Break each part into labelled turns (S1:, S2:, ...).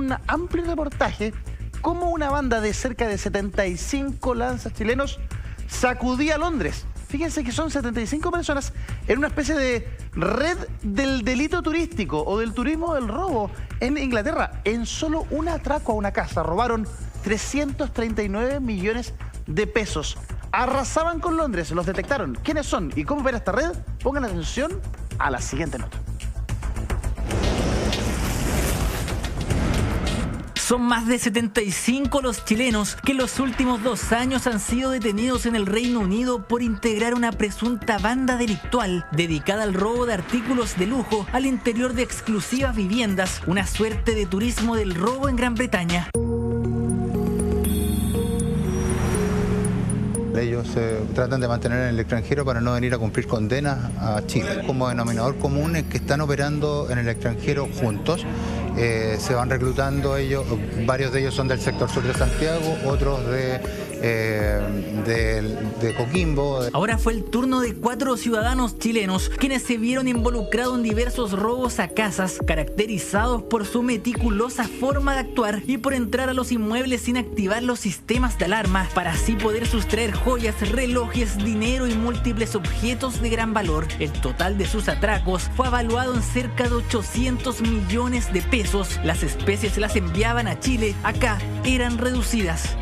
S1: un amplio reportaje cómo una banda de cerca de 75 lanzas chilenos sacudía a Londres. Fíjense que son 75 personas en una especie de red del delito turístico o del turismo del robo en Inglaterra. En solo un atraco a una casa robaron 339 millones de pesos. Arrasaban con Londres, los detectaron. ¿Quiénes son y cómo opera esta red? Pongan atención a la siguiente nota.
S2: Son más de 75 los chilenos que en los últimos 2 años han sido detenidos en el Reino Unido por integrar una presunta banda delictual dedicada al robo de artículos de lujo al interior de exclusivas viviendas, una suerte de turismo del robo en Gran Bretaña.
S3: Ellos se tratan de mantener en el extranjero para no venir a cumplir condenas a Chile. Como denominador común es que están operando en el extranjero juntos. Se van reclutando ellos, varios de ellos son del sector sur de Santiago, otros de Coquimbo.
S2: Ahora fue el turno de 4 ciudadanos chilenos quienes se vieron involucrados en diversos robos a casas, caracterizados por su meticulosa forma de actuar y por entrar a los inmuebles sin activar los sistemas de alarma para así poder sustraer joyas, relojes, dinero y múltiples objetos de gran valor. El total de sus atracos fue evaluado en cerca de 800 millones de pesos. Las especies se las enviaban a Chile, acá eran reducidas.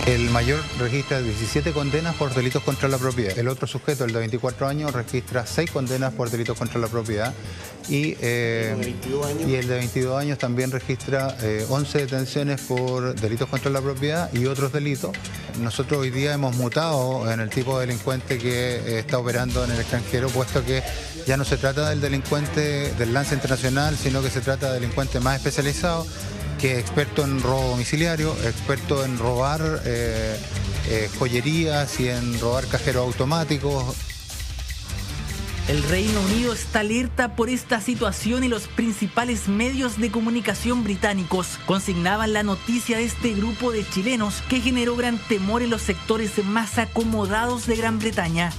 S3: El mayor registra 17 condenas por delitos contra la propiedad. El otro sujeto, el de 24 años, registra 6 condenas por delitos contra la propiedad. Y el de 22 años también registra 11 detenciones por delitos contra la propiedad y otros delitos. Nosotros hoy día hemos mutado en el tipo de delincuente que está operando en el extranjero, puesto que ya no se trata del delincuente del lance internacional, sino que se trata de delincuente más especializado, que es experto en robo domiciliario, experto en robar joyerías y en robar cajeros automáticos.
S2: El Reino Unido está alerta por esta situación y los principales medios de comunicación británicos consignaban la noticia de este grupo de chilenos que generó gran temor en los sectores más acomodados de Gran Bretaña.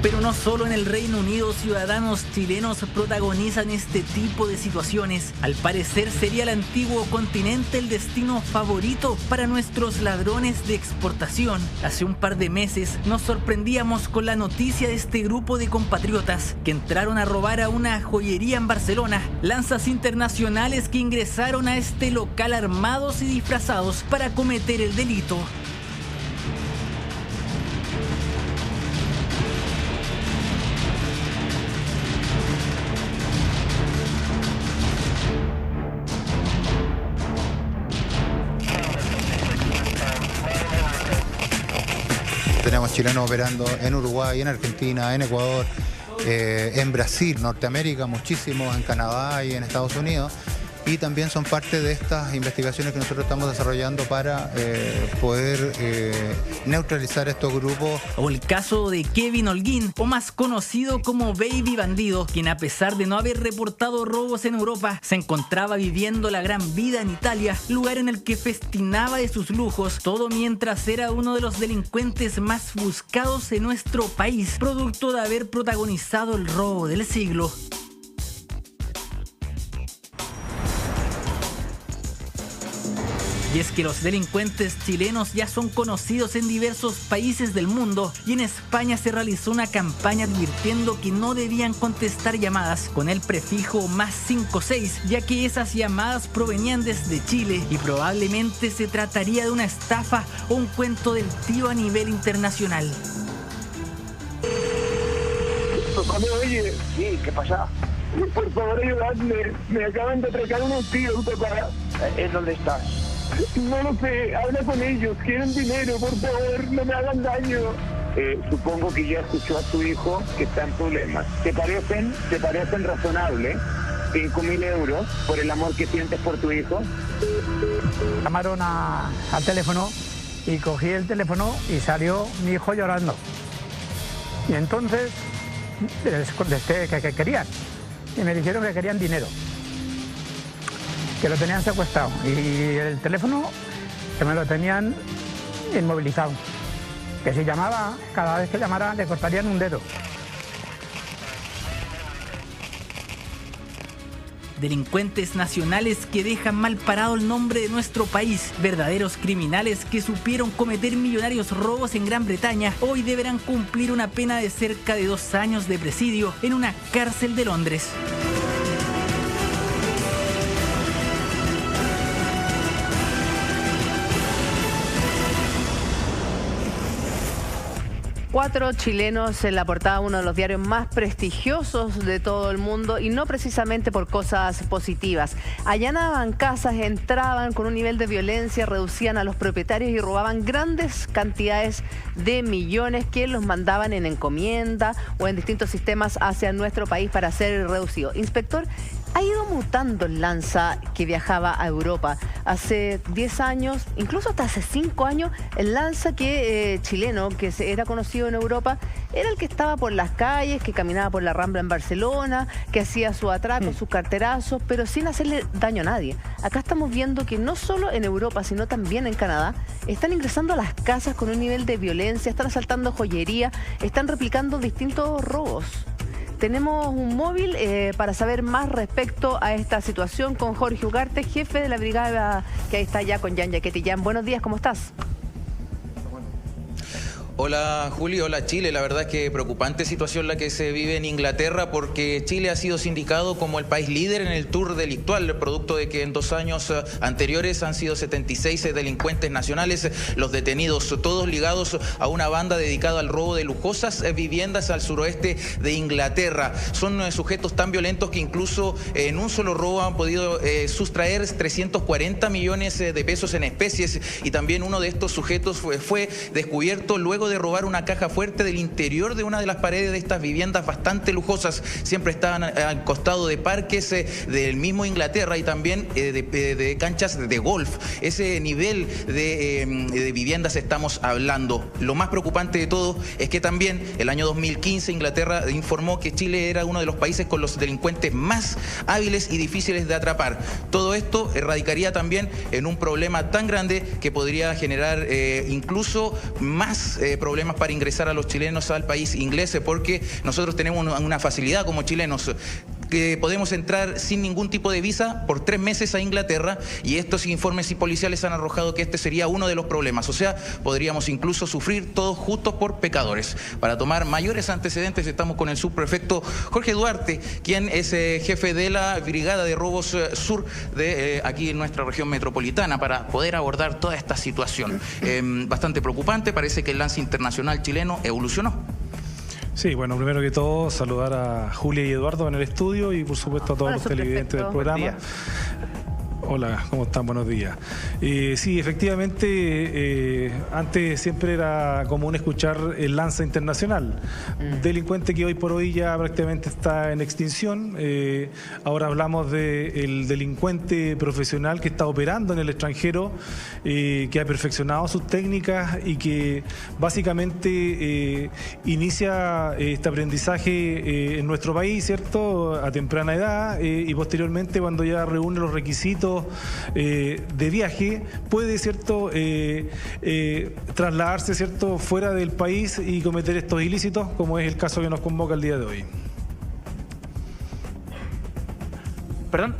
S2: Pero no solo en el Reino Unido ciudadanos chilenos protagonizan este tipo de situaciones. Al parecer sería el antiguo continente el destino favorito para nuestros ladrones de exportación. Hace un par de meses nos sorprendíamos con la noticia de este grupo de compatriotas que entraron a robar a una joyería en Barcelona. Lanzas internacionales que ingresaron a este local armados y disfrazados para cometer el delito.
S3: Tenemos chilenos operando en Uruguay, en Argentina, en Ecuador, en Brasil, Norteamérica, muchísimos, en Canadá y en Estados Unidos. Y también son parte de estas investigaciones que nosotros estamos desarrollando para poder neutralizar estos grupos.
S2: O el caso de Kevin Holguín, o más conocido como Baby Bandido, quien a pesar de no haber reportado robos en Europa, se encontraba viviendo la gran vida en Italia, lugar en el que festinaba de sus lujos, todo mientras era uno de los delincuentes más buscados en nuestro país, producto de haber protagonizado el robo del siglo. Y es que los delincuentes chilenos ya son conocidos en diversos países del mundo y en España se realizó una campaña advirtiendo que no debían contestar llamadas con el prefijo +56, ya que esas llamadas provenían desde Chile y probablemente se trataría de una estafa o un cuento del tío a nivel internacional.
S4: Oye, sí, ¿qué pasa? Por favor, ayudadme. Me acaban de atracar unos tíos, papá. ¿En dónde estás? No lo sé, habla con ellos, quieren dinero, por favor, no me hagan daño. Supongo que ya escuchó a tu hijo que está en problemas. ¿Te parecen razonables 5.000 euros por el amor que sientes por tu hijo?
S5: Llamaron al teléfono y cogí el teléfono y salió mi hijo llorando. Y entonces les contesté que querían y me dijeron que querían dinero, que lo tenían secuestrado y el teléfono que me lo tenían inmovilizado. que si llamaba, cada vez que llamara le cortarían un dedo.
S2: Delincuentes nacionales que dejan mal parado el nombre de nuestro país. Verdaderos criminales que supieron cometer millonarios robos en Gran Bretaña hoy deberán cumplir una pena de cerca de 2 años de presidio en una cárcel de Londres.
S6: Cuatro chilenos en la portada de uno de los diarios más prestigiosos de todo el mundo, y no precisamente por cosas positivas. Allanaban casas, entraban con un nivel de violencia, reducían a los propietarios y robaban grandes cantidades de millones que los mandaban en encomienda o en distintos sistemas hacia nuestro país para ser reducido. Inspector, ha ido mutando el Lanza que viajaba a Europa. Hace 10 años, incluso hasta hace 5 años, el Lanza chileno, que era conocido en Europa, era el que estaba por las calles, que caminaba por la Rambla en Barcelona, que hacía su atraco, sus carterazos, pero sin hacerle daño a nadie. Acá estamos viendo que no solo en Europa, sino también en Canadá, están ingresando a las casas con un nivel de violencia, están asaltando joyería, están replicando distintos robos. Tenemos un móvil para saber más respecto a esta situación con Jorge Ugarte, jefe de la brigada que ahí está ya con Jan Yaquete. Jan, buenos días, ¿cómo estás?
S7: Hola Juli, hola Chile. La verdad es que preocupante situación la que se vive en Inglaterra, porque Chile ha sido sindicado como el país líder en el tour delictual, producto de que en 2 años anteriores han sido 76 delincuentes nacionales los detenidos, todos ligados a una banda dedicada al robo de lujosas viviendas al suroeste de Inglaterra. Son sujetos tan violentos que incluso en un solo robo han podido sustraer 340 millones de pesos en especies, y también uno de estos sujetos fue descubierto luego de robar una caja fuerte del interior de una de las paredes de estas viviendas bastante lujosas. Siempre estaban al costado de parques del mismo Inglaterra y también de canchas de golf. Ese nivel de viviendas estamos hablando. Lo más preocupante de todo es que también el año 2015 Inglaterra informó que Chile era uno de los países con los delincuentes más hábiles y difíciles de atrapar. Todo esto radicaría también en un problema tan grande que podría generar incluso más problemas para ingresar a los chilenos al país inglés, porque nosotros tenemos una facilidad como chilenos, que podemos entrar sin ningún tipo de visa por 3 meses a Inglaterra, y estos informes policiales han arrojado que este sería uno de los problemas. O sea, podríamos incluso sufrir todos justos por pecadores. Para tomar mayores antecedentes estamos con el subprefecto Jorge Duarte, quien es jefe de la Brigada de Robos Sur de aquí en nuestra región metropolitana, para poder abordar toda esta situación. Bastante preocupante, parece que el lance internacional chileno evolucionó.
S8: Sí, bueno, primero que todo, saludar a Julia y Eduardo en el estudio y por supuesto a todos los televidentes del programa. Hola, ¿cómo están? Buenos días. Sí, efectivamente, antes siempre era común escuchar el Lanza Internacional, delincuente que hoy por hoy ya prácticamente está en extinción. Ahora hablamos del delincuente profesional que está operando en el extranjero, que ha perfeccionado sus técnicas y que básicamente inicia este aprendizaje en nuestro país, ¿cierto?, a temprana edad, y posteriormente, cuando ya reúne los requisitos de viaje, puede, ¿cierto?, trasladarse, ¿cierto?, fuera del país y cometer estos ilícitos, como es el caso que nos convoca el día de hoy.
S1: Perdón,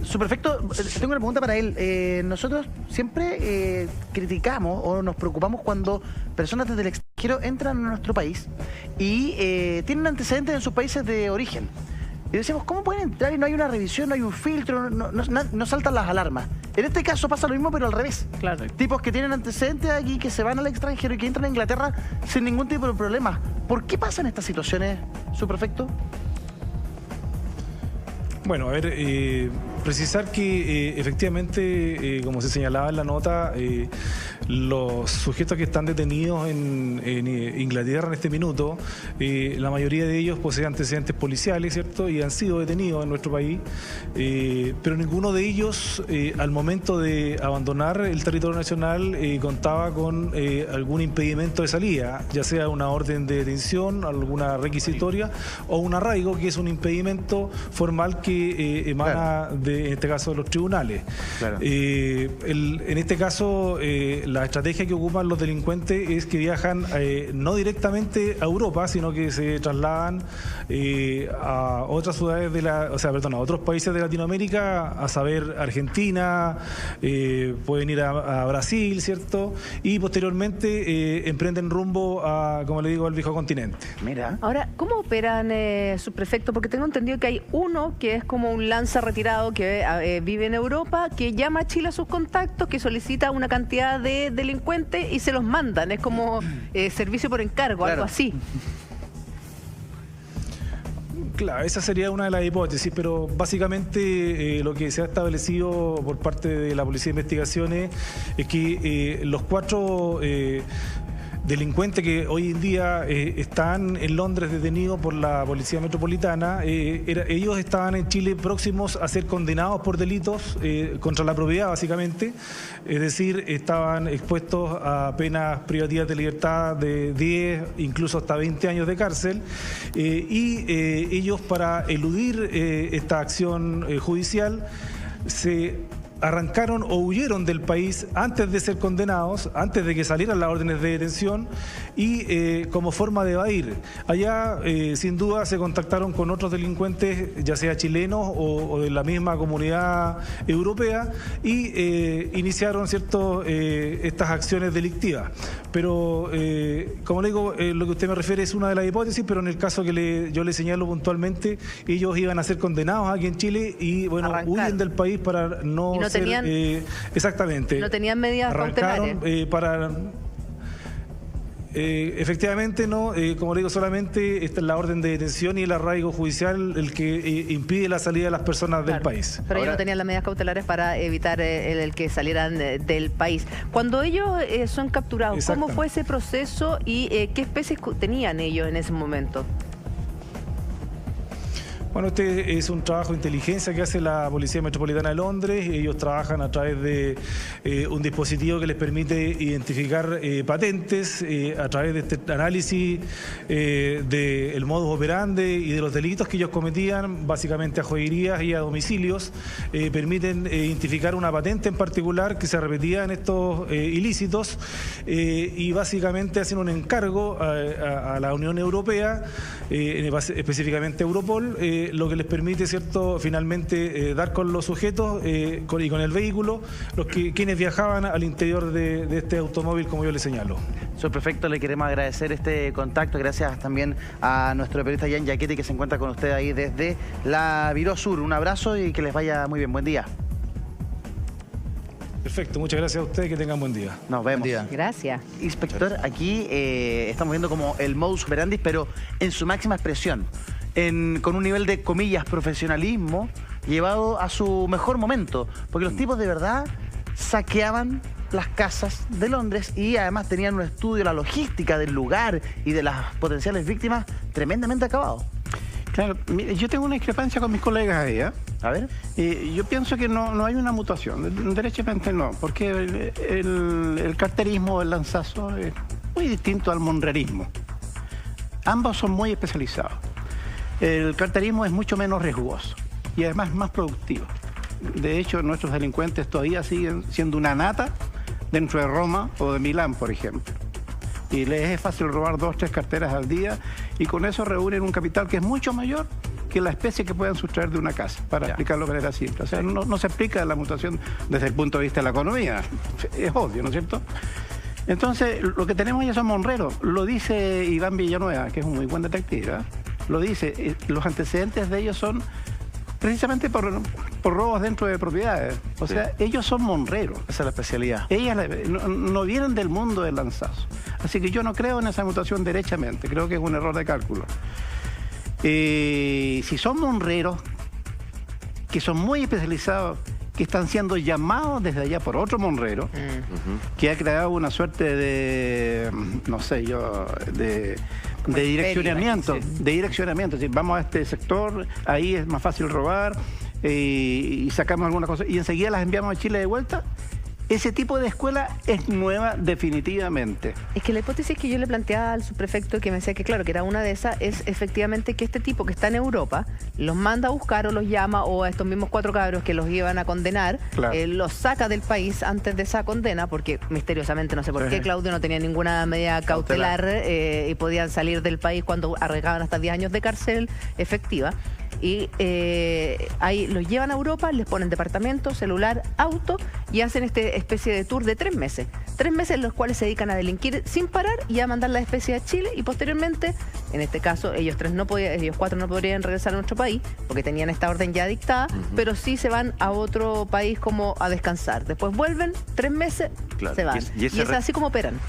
S1: subprefecto, tengo una pregunta para él. Nosotros siempre criticamos o nos preocupamos cuando personas desde el extranjero entran a nuestro país y tienen antecedentes en sus países de origen. Y decimos, ¿cómo pueden entrar y no hay una revisión, no hay un filtro, no saltan las alarmas? En este caso pasa lo mismo, pero al revés. Claro. Tipos que tienen antecedentes aquí, que se van al extranjero y que entran a Inglaterra sin ningún tipo de problema. ¿Por qué pasan estas situaciones, subprefecto?
S8: Bueno, a ver, precisar que efectivamente, como se señalaba en la nota, los sujetos que están detenidos en Inglaterra en este minuto, la mayoría de ellos poseen antecedentes policiales, ¿cierto?, y han sido detenidos en nuestro país, pero ninguno de ellos al momento de abandonar el territorio nacional contaba con algún impedimento de salida, ya sea una orden de detención, alguna requisitoria o un arraigo, que es un impedimento formal que emana de en este caso, de los tribunales.
S1: Claro.
S8: En este caso, la estrategia que ocupan los delincuentes es que viajan no directamente a Europa, sino que se trasladan a otras ciudades a otros países de Latinoamérica, a saber, Argentina, pueden ir a Brasil, ¿cierto? Y posteriormente emprenden rumbo a, como le digo, al viejo continente.
S1: Mira.
S6: Ahora, ¿cómo operan subprefectos? Porque tengo entendido que hay uno que es como un lanza retirado que vive en Europa, que llama a Chile a sus contactos, que solicita una cantidad de delincuentes y se los mandan. Es como servicio por encargo,
S1: claro,
S6: algo así.
S8: Claro, esa sería una de las hipótesis, pero básicamente lo que se ha establecido por parte de la Policía de Investigaciones es que los 4 delincuentes que hoy en día están en Londres detenidos por la Policía Metropolitana, ellos estaban en Chile próximos a ser condenados por delitos contra la propiedad, básicamente. Es decir, estaban expuestos a penas privativas de libertad de 10, incluso hasta 20 años de cárcel. Ellos, para eludir esta acción judicial, se arrancaron o huyeron del país antes de ser condenados, antes de que salieran las órdenes de detención y como forma de evadir. Allá, sin duda, se contactaron con otros delincuentes, ya sea chilenos o de la misma comunidad europea, y iniciaron, ¿cierto?, estas acciones delictivas. Pero, como le digo, lo que usted me refiere es una de las hipótesis, pero en el caso que yo le señalo puntualmente, ellos iban a ser condenados aquí en Chile y, bueno, huyen del país para no ser... exactamente.
S6: No tenían medidas cautelares.
S8: Efectivamente, no, como le digo, solamente esta es la orden de detención y el arraigo judicial el que impide la salida de las personas del país.
S6: Pero ellos no tenían las medidas cautelares para evitar el que salieran del país. Cuando ellos son capturados, ¿cómo fue ese proceso y qué especies tenían ellos en ese momento?
S8: Bueno, este es un trabajo de inteligencia que hace la Policía Metropolitana de Londres. Ellos trabajan a través de un dispositivo que les permite identificar patentes a través de este análisis del modus operandi y de los delitos que ellos cometían, básicamente a joyerías y a domicilios. Permiten identificar una patente en particular que se repetía en estos ilícitos y básicamente hacen un encargo a la Unión Europea, específicamente Europol, lo que les permite, ¿cierto?, finalmente dar con los sujetos y con el vehículo, quienes viajaban al interior de este automóvil, como yo les señalo.
S1: Subprefecto, le queremos agradecer este contacto. Gracias también a nuestro periodista Jan Yaquete, que se encuentra con usted ahí desde la Viró Sur. Un abrazo y que les vaya muy bien. Buen día.
S8: Perfecto, muchas gracias a ustedes, que tengan buen día.
S1: Nos vemos.
S6: Buen día. Gracias.
S1: Inspector, aquí estamos viendo como el modus operandi, pero en su máxima expresión, con un nivel de, comillas, profesionalismo llevado a su mejor momento, porque los tipos de verdad saqueaban las casas de Londres y además tenían un estudio de la logística del lugar y de las potenciales víctimas tremendamente acabado.
S9: Claro, mire, yo tengo una discrepancia con mis colegas ahí, ¿eh?
S1: A ver.
S9: Yo pienso que no hay una mutación, derechamente no, porque el carterismo, el lanzazo es muy distinto al monrerismo. Ambos son muy especializados. El carterismo es mucho menos riesgoso y además más productivo. De hecho, nuestros delincuentes todavía siguen siendo una nata dentro de Roma o de Milán, por ejemplo. Y les es fácil robar 2 o 3 carteras al día y con eso reúnen un capital que es mucho mayor que la especie que puedan sustraer de una casa, para explicarlo de manera simple. O sea, no se explica la mutación desde el punto de vista de la economía. Es obvio, ¿no es cierto? Entonces, lo que tenemos ya son monreros. Lo dice Iván Villanueva, que es un muy buen detective, ¿eh? Lo dice, los antecedentes de ellos son precisamente por robos dentro de propiedades. O sea, ellos son monreros.
S1: Esa es la especialidad.
S9: Ellas no vienen del mundo del lanzazo. Así que yo no creo en esa mutación derechamente. Creo que es un error de cálculo. Si son monreros, que son muy especializados, que están siendo llamados desde allá por otro monrero, que ha creado una suerte de, no sé yo, de direccionamiento, es decir, vamos a este sector, ahí es más fácil robar y sacamos alguna cosa y enseguida las enviamos a Chile de vuelta. Ese tipo de escuela es nueva definitivamente.
S6: Es que la hipótesis que yo le planteaba al subprefecto, que me decía que claro, que era una de esas, es efectivamente que este tipo que está en Europa los manda a buscar o los llama, o a estos mismos 4 cabros que los iban a condenar,
S9: Claro.
S6: Los saca del país antes de esa condena, porque misteriosamente, no sé por qué, Claudio no tenía ninguna medida cautelar y podían salir del país cuando arriesgaban hasta 10 años de cárcel efectiva. Y ahí los llevan a Europa, les ponen departamento, celular, auto y hacen esta especie de tour de 3 meses. 3 meses en los cuales se dedican a delinquir sin parar y a mandar la especie a Chile, y posteriormente, en este caso, ellos 4 no podrían regresar a nuestro país porque tenían esta orden ya dictada, pero sí se van a otro país como a descansar. Después vuelven, 3 meses,
S10: Claro.
S6: se van. Y es así como operan.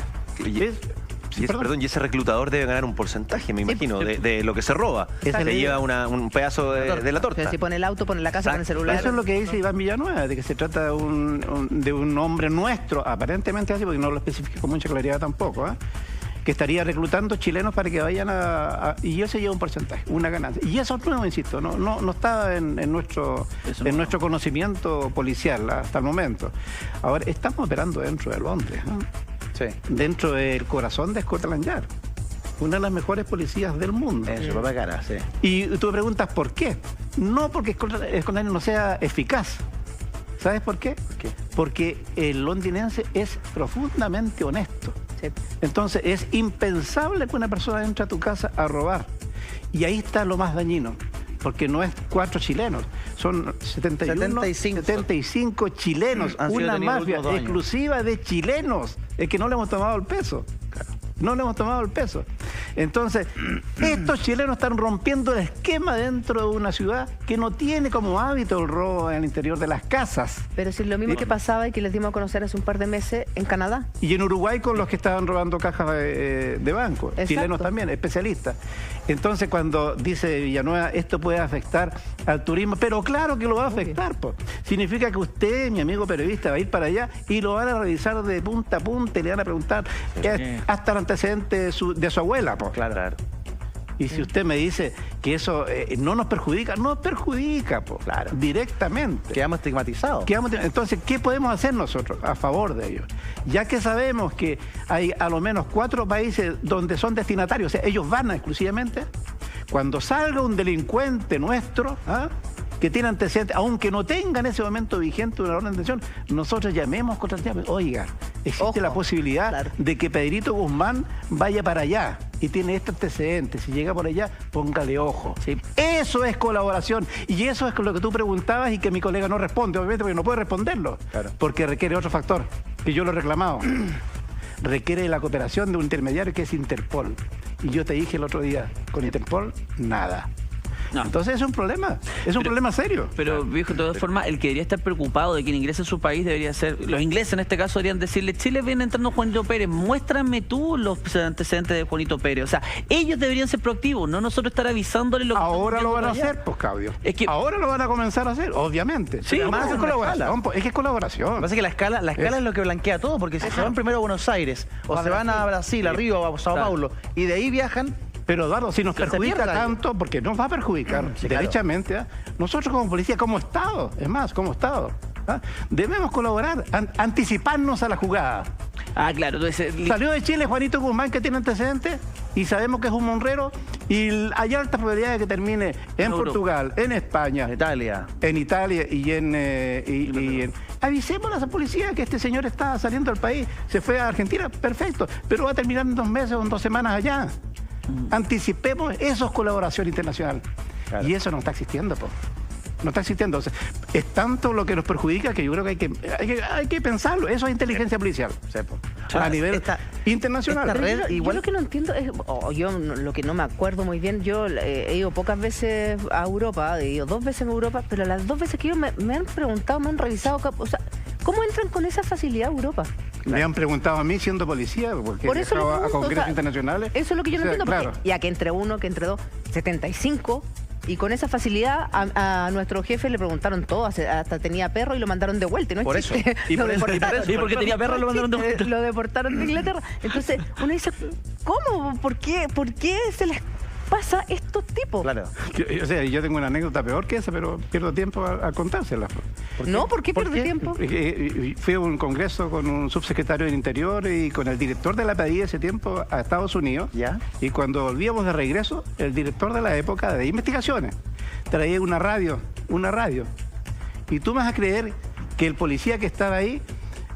S10: Y ese reclutador debe ganar un porcentaje, me imagino, de lo que se roba. Se lleva un pedazo de la torta.
S6: Si pone el auto, pone la casa, pone el celular.
S9: Eso es lo que dice Iván Villanueva, de que se trata de un hombre nuestro, aparentemente así, porque no lo especifica con mucha claridad tampoco, que estaría reclutando chilenos para que vayan y eso lleva un porcentaje, una ganancia. Y eso es nuevo, insisto, no está en nuestro conocimiento policial hasta el momento. Ahora, estamos operando dentro de Londres,
S1: Sí.
S9: dentro del corazón de Scotland Yard, una de las mejores policías del mundo.
S1: Eso, papá cara, sí.
S9: Y tú me preguntas por qué. No porque Scotland Yard no sea eficaz. ¿Sabes por qué? Porque el londinense es profundamente honesto.
S6: Sí.
S9: Entonces es impensable que una persona entre a tu casa a robar. Y ahí está lo más dañino. Porque no es 4 chilenos, son 75 chilenos,
S1: Han sido
S9: una
S1: detenidos
S9: mafia
S1: los últimos 2 años.
S9: exclusiva de chilenos, es que no le hemos tomado el peso. No le hemos tomado el peso. Entonces, estos chilenos están rompiendo el esquema dentro de una ciudad que no tiene como hábito el robo en el interior de las casas.
S6: Pero si es lo mismo que pasaba y que les dimos a conocer hace un par de meses en Canadá.
S9: Y en Uruguay con los que estaban robando cajas de banco,
S6: Exacto.
S9: chilenos también, especialistas. Entonces cuando dice Villanueva, esto puede afectar al turismo, pero claro que lo va a afectar, po. Significa que usted, mi amigo periodista, va a ir para allá y lo van a revisar de punta a punta y le van a preguntar hasta el antecedente de su abuela, po.
S1: Claro.
S9: Y si usted me dice que eso no nos perjudica, nos perjudica, po,
S1: Claro.
S9: directamente.
S1: Quedamos estigmatizados.
S9: Entonces, ¿qué podemos hacer nosotros a favor de ellos? Ya que sabemos que hay a lo menos 4 países donde son destinatarios, o sea, ellos van exclusivamente, cuando salga un delincuente nuestro, que tiene antecedentes, aunque no tenga en ese momento vigente una orden de detención, nosotros llamemos contra el llave. Oiga, existe la posibilidad de que Pedrito Guzmán vaya para allá y tiene este antecedente. Si llega por allá, póngale ojo. ¿Sí? Eso es colaboración. Y eso es lo que tú preguntabas y que mi colega no responde, obviamente, porque no puede responderlo.
S1: Claro.
S9: Porque requiere otro factor, que yo lo he reclamado. Requiere la cooperación de un intermediario que es Interpol. Y yo te dije el otro día, con Interpol, nada.
S11: No.
S9: Entonces es un problema, problema serio.
S11: Pero, viejo, de todas formas, el que debería estar preocupado de quien ingrese a su país debería ser, los ingleses en este caso deberían decirle, Chile viene entrando Juanito Pérez, muéstrame tú los antecedentes de Juanito Pérez. O sea, ellos deberían ser proactivos, no nosotros estar avisándole lo que
S9: ahora lo van a hacer, pues, Claudio.
S11: Es que
S9: ahora lo van a comenzar a hacer, obviamente.
S11: Sí,
S9: además es colaboración, es que es colaboración.
S1: Lo que pasa es que la escala es lo que blanquea todo, porque si se van primero a Buenos Aires, o se van a Brasil, a Río, a Sao Paulo, y de ahí viajan.
S9: Pero Eduardo, si nos
S1: Se
S9: perjudica
S1: pierde algo.
S9: tanto, porque nos va a perjudicar
S1: Sí,
S9: derechamente, nosotros como policía, como Estado, es más, como Estado, debemos colaborar, anticiparnos a la jugada.
S11: claro, entonces,
S9: Salió de Chile Juanito Guzmán, que tiene antecedentes, y sabemos que es un monrero, y hay altas probabilidades de que termine en Portugal, en España, en Italia y en avisemos a esa policía que este señor está saliendo del país, se fue a Argentina, perfecto, pero va a terminar en 2 meses o en 2 semanas allá. Anticipemos, eso es colaboración internacional. Claro. Y eso no está existiendo, po. No está existiendo. O sea, es tanto lo que nos perjudica que yo creo que hay que pensarlo. Eso es inteligencia policial. A nivel internacional.
S6: Esta red, yo lo que no entiendo es, lo que no me acuerdo muy bien, yo he ido pocas veces a Europa, he ido 2 veces a Europa, pero las 2 veces que yo me han preguntado, me han revisado, o sea, ¿cómo entran con esa facilidad a Europa?
S9: Me han preguntado a mí siendo policía, porque
S6: por eso
S9: a congresos internacionales.
S6: Eso es lo que yo no entiendo,
S9: claro.
S6: porque ya que entre 1, que entre 2, 75, y con esa facilidad a nuestro jefe le preguntaron todo, hasta tenía perro y lo mandaron de vuelta, ¿no?
S1: Por eso. Y
S11: porque tenía perro lo mandaron de vuelta.
S6: Lo deportaron de Inglaterra. Entonces, uno dice, ¿cómo? ¿Por qué se les pasa a estos tipos?
S1: Claro.
S9: O sea, yo tengo una anécdota peor que esa, pero pierdo tiempo a contársela.
S6: No, ¿por qué pierde tiempo?
S9: Fui a un congreso con un subsecretario del Interior y con el director de la PDI ese tiempo a Estados Unidos.
S1: ¿Ya?
S9: Y cuando volvíamos de regreso, el director de la época de investigaciones traía una radio. Y tú me vas a creer que el policía que estaba ahí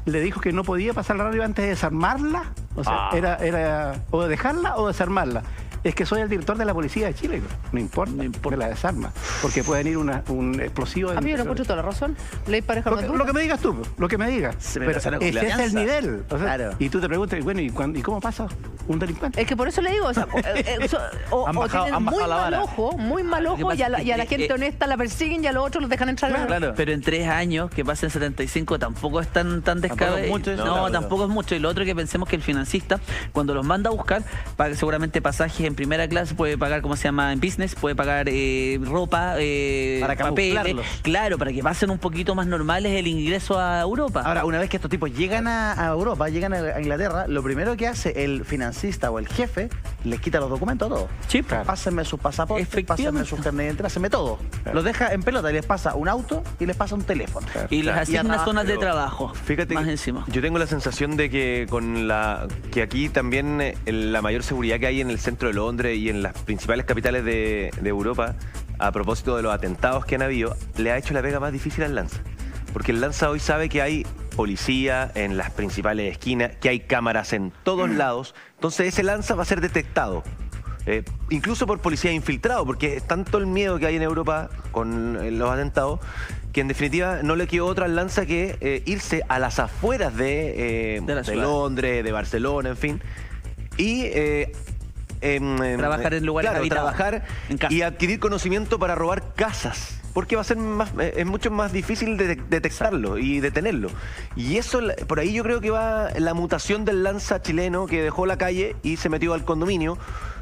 S9: le dijo que no podía pasar la radio antes de desarmarla. O sea, era o dejarla o desarmarla. Es que soy el director de la policía de Chile. No importa, me la desarma. Porque pueden ir un explosivo.
S6: A mí yo le encuentro toda la razón. Ley pareja
S9: lo que me digas tú, lo que me digas. Pero ese es el nivel. O sea,
S1: claro.
S9: Y tú te preguntas, bueno, ¿y cómo pasa un delincuente?
S6: Es que por eso le digo, o sea, o tienen muy mal ojo y a la gente honesta la persiguen y a los otros los dejan entrar.
S11: Claro. Pero en 3 años, que pasen 75, tampoco es tan descabellado. No, tampoco es mucho. Y lo otro que pensemos que el financista, cuando los manda a buscar, paga seguramente pasajes en primera clase, puede pagar, ¿cómo se llama? En business, puede pagar ropa,
S1: para
S11: papeles, claro, para que pasen un poquito más normales el ingreso a Europa.
S1: Ahora, una vez que estos tipos llegan a Europa, llegan a Inglaterra, lo primero que hace el financista o el jefe, les quita los documentos a todos.
S11: Sí,
S1: Pásenme sus pasaportes, pásenme sus carnet de entrada, pásenme todo. Los deja en pelota y les pasa un auto y les pasa un teléfono.
S11: Y les asigna zonas de trabajo.
S10: Fíjate,
S11: más encima.
S10: Yo tengo la sensación de que que aquí también la mayor seguridad que hay en el centro de Londres y en las principales capitales de Europa, a propósito de los atentados que han habido, le ha hecho la pega más difícil al Lanza. Porque el Lanza hoy sabe que hay policía en las principales esquinas, que hay cámaras en todos lados. Entonces ese Lanza va a ser detectado. Incluso por policía infiltrado, porque es tanto el miedo que hay en Europa con los atentados, que en definitiva no le quedó otra al Lanza que irse a las afueras de Londres, de Barcelona, en fin. Y
S11: trabajar en lugares habitados,
S10: trabajar y adquirir conocimiento para robar casas, porque va a ser es mucho más difícil de detectarlo y detenerlo. Y eso, por ahí yo creo que va la mutación del Lanza chileno, que dejó la calle y se metió al condominio,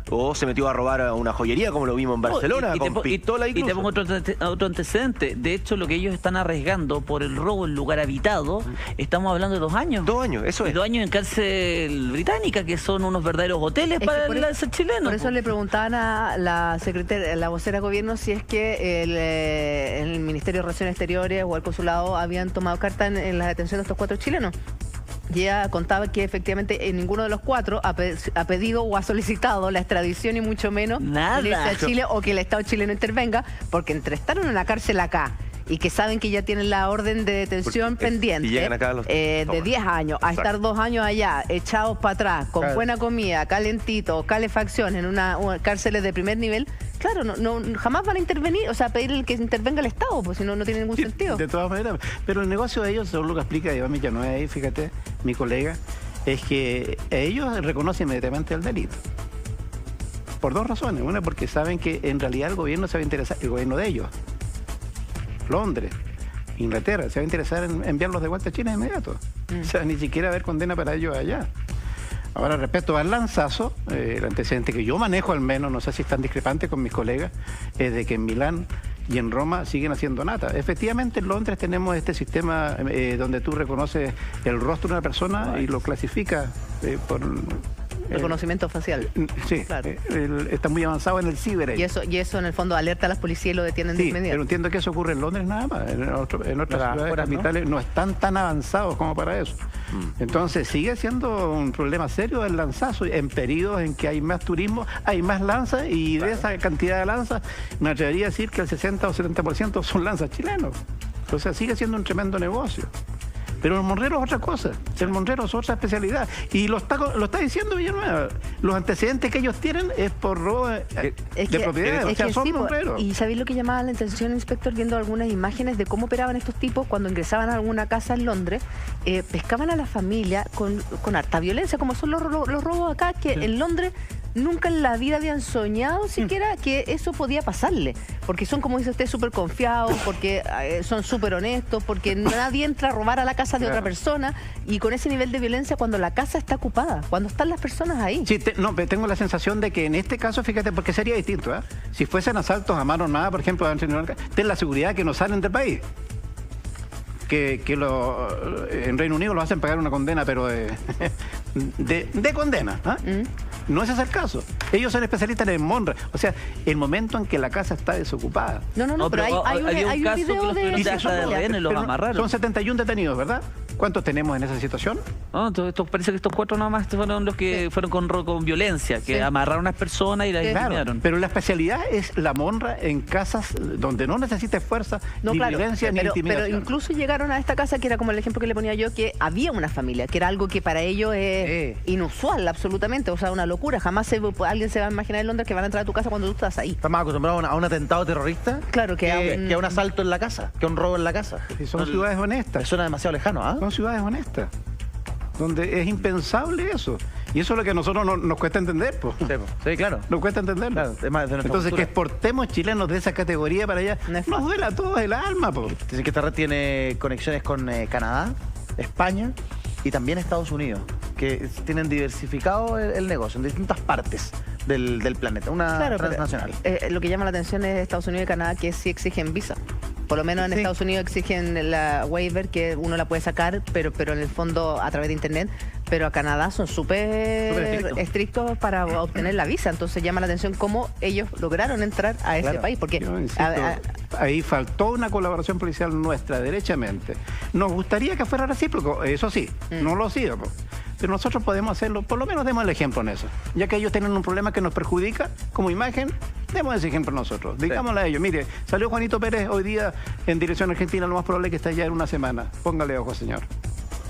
S10: o se metió a robar a una joyería, como lo vimos en Barcelona, con pistola incluso.
S11: Y te pongo otro antecedente. De hecho, lo que ellos están arriesgando por el robo en lugar habitado, estamos hablando de 2 años.
S10: 2 años, eso es.
S11: 2 años en cárcel británica, que son unos verdaderos hoteles para el Lanza chileno.
S6: Por eso le preguntaban a la secretaria, la vocera de gobierno, si es que el Ministerio de Relaciones Exteriores o el consulado habían tomado carta en la detención de estos 4 chilenos. Y ella contaba que efectivamente ninguno de los 4 ha pedido o ha solicitado la extradición, y mucho menos irse a Chile o que el Estado chileno intervenga, porque entre estar en una cárcel acá y que saben que ya tienen la orden de detención pendiente de 10 años, a estar 2 años allá, echados para atrás, con buena comida, calentito, calefacción, en una cárceles de primer nivel, claro, jamás van a intervenir, o sea, pedir que intervenga el Estado, pues si no tiene ningún sentido.
S9: De todas maneras, pero el negocio de ellos, según lo que explica Iván Villanueva ahí, fíjate, mi colega, es que ellos reconocen inmediatamente el delito. Por 2 razones. Una, porque saben que en realidad el gobierno se va a interesar, el gobierno de ellos, Londres, Inglaterra, se va a interesar en enviarlos de vuelta a China de inmediato. O sea, ni siquiera haber condena para ellos allá. Ahora, respecto al lanzazo, el antecedente que yo manejo al menos, no sé si es tan discrepante con mis colegas, es de que en Milán y en Roma siguen haciendo nata. Efectivamente, en Londres tenemos este sistema donde tú reconoces el rostro de una persona y lo clasificas por...
S6: reconocimiento facial.
S9: Sí, claro. Está muy avanzado en el ciber.
S6: Y eso en el fondo alerta a las policías y lo detienen de inmediato.
S9: Pero entiendo que eso ocurre en Londres nada más. En otras ciudades capitales no están tan avanzados como para eso. Entonces sigue siendo un problema serio el lanzazo, en periodos en que hay más turismo, hay más lanzas, y de esa cantidad de lanzas me atrevería a decir que el 60 o 70% son lanzas chilenos. O sea, sigue siendo un tremendo negocio. Pero el monrero es otra cosa, el monrero es otra especialidad. Y lo está diciendo Villanueva, los antecedentes que ellos tienen es por robo de propiedades, o sea, son monreros.
S6: Y ¿sabéis lo que llamaba la atención, inspector, viendo algunas imágenes de cómo operaban estos tipos cuando ingresaban a alguna casa en Londres? Pescaban a la familia con harta violencia, como son los robos acá, que en Londres nunca en la vida habían soñado siquiera que eso podía pasarle, porque son, como dice usted, súper confiados, porque son súper honestos, porque nadie entra a robar a la casa de otra persona, y con ese nivel de violencia cuando la casa está ocupada, cuando están las personas ahí.
S9: Sí, tengo la sensación de que en este caso, fíjate, porque sería distinto, si fuesen asaltos a mano armada, por ejemplo, ten la seguridad que no salen del país. Que en Reino Unido lo hacen pagar una condena, pero de condena. No ese es el caso. Ellos son especialistas en monra. O sea, el momento en que la casa está desocupada.
S6: No, pero hay un video de...
S11: los amarraron.
S9: Son 71 detenidos, ¿verdad? ¿Cuántos tenemos en esa situación?
S11: No, parece que estos 4 nada más fueron los que fueron con violencia, que amarraron a unas personas y las intimidaron.
S9: Pero la especialidad es la monra en casas donde no necesites fuerza, ni violencia, ni intimidación.
S6: Pero incluso llegaron a esta casa, que era como el ejemplo que le ponía yo, que había una familia, que era algo que para ellos es inusual, absolutamente. O sea, una locura. Jamás alguien se va a imaginar en Londres que van a entrar a tu casa cuando tú estás ahí.
S1: Estamos acostumbrados a un atentado terrorista.
S6: Claro, que
S1: a un asalto en la casa, que a un robo en la casa.
S9: Y son ciudades honestas.
S1: Suena demasiado lejano, ¿ah?
S9: Son ciudades honestas, donde es impensable eso. Y eso es lo que a nosotros nos cuesta entender, pues.
S1: Sí, claro.
S9: Nos cuesta entenderlo.
S1: Claro, entonces,
S9: cultura. Que exportemos chilenos de esa categoría para allá, nos duele a todos el alma, pues.
S1: Dicen que esta red tiene conexiones con Canadá, España y también Estados Unidos, que tienen diversificado el negocio en distintas partes del planeta, una transnacional.
S6: Lo que llama la atención es Estados Unidos y Canadá, que sí exigen visa. Por lo menos en Estados Unidos exigen la waiver, que uno la puede sacar, pero en el fondo a través de internet. Pero a Canadá son súper estrictos para obtener la visa. Entonces llama la atención cómo ellos lograron entrar a ese país. Porque
S9: ahí faltó una colaboración policial nuestra, derechamente. Nos gustaría que fuera recíproco, eso sí, no lo ha sido. Pero nosotros podemos hacerlo, por lo menos demos el ejemplo en eso. Ya que ellos tienen un problema que nos perjudica como imagen, demos ese ejemplo nosotros. Digámosle a ellos, mire, salió Juanito Pérez hoy día en dirección a Argentina, lo más probable es que esté allá en una semana. Póngale ojo, señor.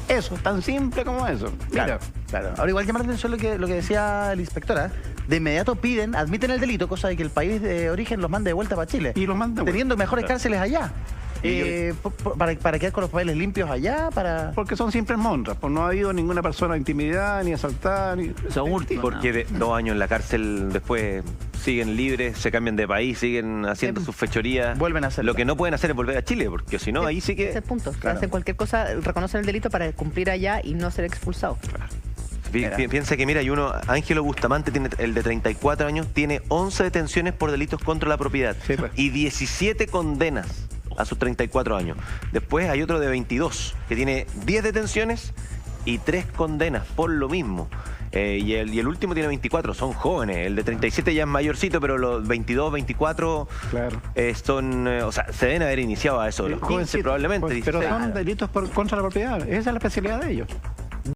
S9: Eso, tan simple como eso. Mira.
S1: Claro. Ahora igual llama la atención lo que decía el inspector, de inmediato admiten el delito, cosa de que el país de origen los mande de vuelta para Chile.
S9: Y los manda
S1: teniendo mejores cárceles allá. Para quedar con los papeles limpios allá,
S9: porque son simples monras, pues no ha habido ninguna persona intimidada, ni asaltada, ni...
S10: Porque de 2 años en la cárcel después siguen libres, se cambian de país, siguen haciendo sus fechorías.
S1: Vuelven a hacer.
S10: Lo que no pueden hacer es volver a Chile, porque si no, ahí sí que...
S6: Ese es el punto. Hacen cualquier cosa, reconocen el delito para cumplir allá y no ser expulsados.
S10: Piensa que, mira, hay uno, Ángelo Bustamante, tiene el de 34 años, tiene 11 detenciones por delitos contra la propiedad y 17 condenas a sus 34 años. Después hay otro de 22 que tiene 10 detenciones y 3 condenas por lo mismo. Y el último tiene 24, son jóvenes. El de 37 ya es mayorcito, pero los 22, 24 son, o sea, se deben haber iniciado a eso, los 15 probablemente.
S9: Pero son delitos contra la propiedad, esa es la especialidad de ellos.